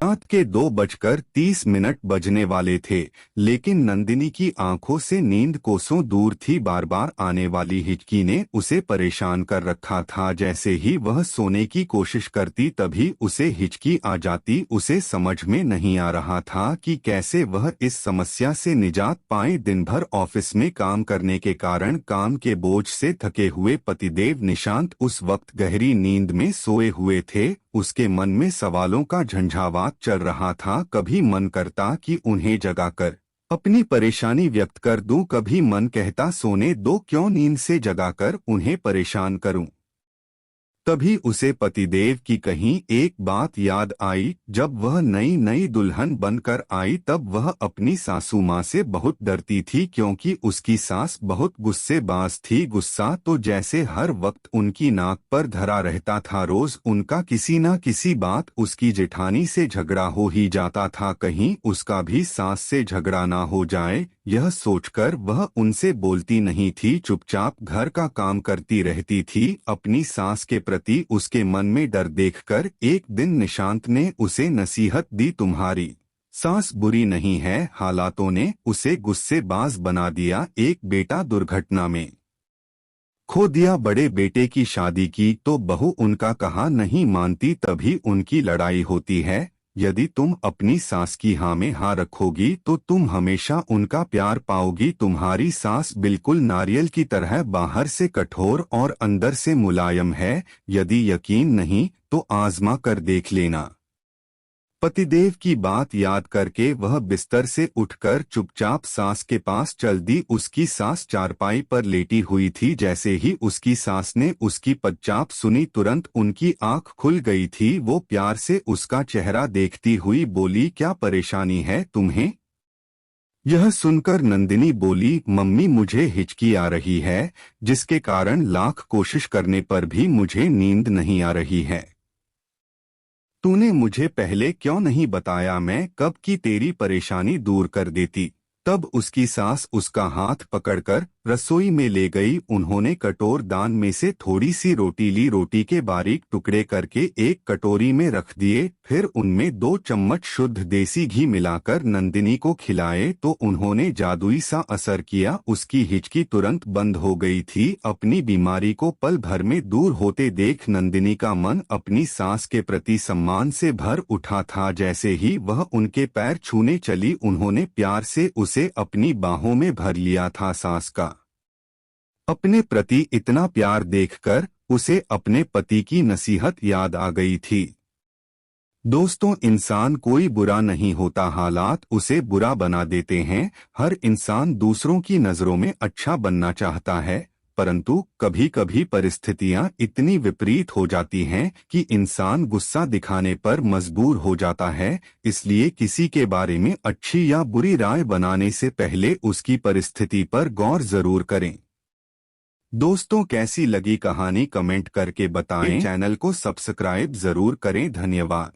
रात के 2:30 बजने वाले थे, लेकिन नंदिनी की आंखों से नींद कोसों दूर थी। बार बार आने वाली हिचकी ने उसे परेशान कर रखा था। जैसे ही वह सोने की कोशिश करती तभी उसे हिचकी आ जाती। उसे समझ में नहीं आ रहा था कि कैसे वह इस समस्या से निजात पाए। दिन भर ऑफिस में काम करने के कारण काम के बोझ से थके हुए पतिदेव निशांत उस वक्त गहरी नींद में सोए हुए थे। उसके मन में सवालों का झंझावात चल रहा था। कभी मन करता कि उन्हें जगाकर अपनी परेशानी व्यक्त कर दूं, कभी मन कहता सोने दो, क्यों नींद से जगाकर उन्हें परेशान करूं। तभी उसे पतिदेव की कहीं एक बात याद आई। जब वह नई नई दुल्हन बनकर आई तब वह अपनी सासू माँ से बहुत डरती थी, क्योंकि उसकी सास बहुत गुस्सेबाज थी। गुस्सा तो जैसे हर वक्त उनकी नाक पर धरा रहता था। रोज उनका किसी न किसी बात उसकी जेठानी से झगड़ा हो ही जाता था। कहीं उसका भी सास से झगड़ा ना हो जाए, यह सोचकर वह उनसे बोलती नहीं थी। चुपचाप घर का काम करती रहती थी। अपनी सास के प्रति उसके मन में डर देखकर एक दिन निशांत ने उसे नसीहत दी, तुम्हारी सास बुरी नहीं है, हालातों ने उसे गुस्सेबाज बना दिया। एक बेटा दुर्घटना में खो दिया, बड़े बेटे की शादी की तो बहू उनका कहा नहीं मानती, तभी उनकी लड़ाई होती है। यदि तुम अपनी सास की हाँ में हाँ रखोगी तो तुम हमेशा उनका प्यार पाओगी। तुम्हारी सास बिल्कुल नारियल की तरह बाहर से कठोर और अंदर से मुलायम है। यदि यकीन नहीं तो आजमा कर देख लेना। पतिदेव की बात याद करके वह बिस्तर से उठकर चुपचाप सास के पास चल दी। उसकी सास चारपाई पर लेटी हुई थी। जैसे ही उसकी सास ने उसकी पदचाप सुनी तुरंत उनकी आंख खुल गई थी। वो प्यार से उसका चेहरा देखती हुई बोली, क्या परेशानी है तुम्हें? यह सुनकर नंदिनी बोली, मम्मी मुझे हिचकी आ रही है, जिसके कारण लाख कोशिश करने पर भी मुझे नींद नहीं आ रही है। तूने मुझे पहले क्यों नहीं बताया, मैं कब की तेरी परेशानी दूर कर देती। तब उसकी सास उसका हाथ पकड़कर रसोई में ले गई। उन्होंने कटोर दान में से थोड़ी सी रोटी ली, रोटी के बारीक टुकड़े करके एक कटोरी में रख दिए। फिर उनमें 2 चम्मच शुद्ध देसी घी मिलाकर नंदिनी को खिलाए तो उन्होंने जादुई सा असर किया। उसकी हिचकी तुरंत बंद हो गई थी। अपनी बीमारी को पल भर में दूर होते देख नंदिनी का मन अपनी सास के प्रति सम्मान से भर उठा था। जैसे ही वह उनके पैर छूने चली उन्होंने प्यार से उसे अपनी बाहों में भर लिया था। सास का अपने प्रति इतना प्यार देखकर उसे अपने पति की नसीहत याद आ गई थी। दोस्तों, इंसान कोई बुरा नहीं होता, हालात उसे बुरा बना देते हैं। हर इंसान दूसरों की नजरों में अच्छा बनना चाहता है, परंतु कभी कभी परिस्थितियां इतनी विपरीत हो जाती हैं कि इंसान गुस्सा दिखाने पर मजबूर हो जाता है। इसलिए किसी के बारे में अच्छी या बुरी राय बनाने से पहले उसकी परिस्थिति पर गौर जरूर करें। दोस्तों, कैसी लगी कहानी कमेंट करके बताएं। चैनल को सब्सक्राइब जरूर करें। धन्यवाद।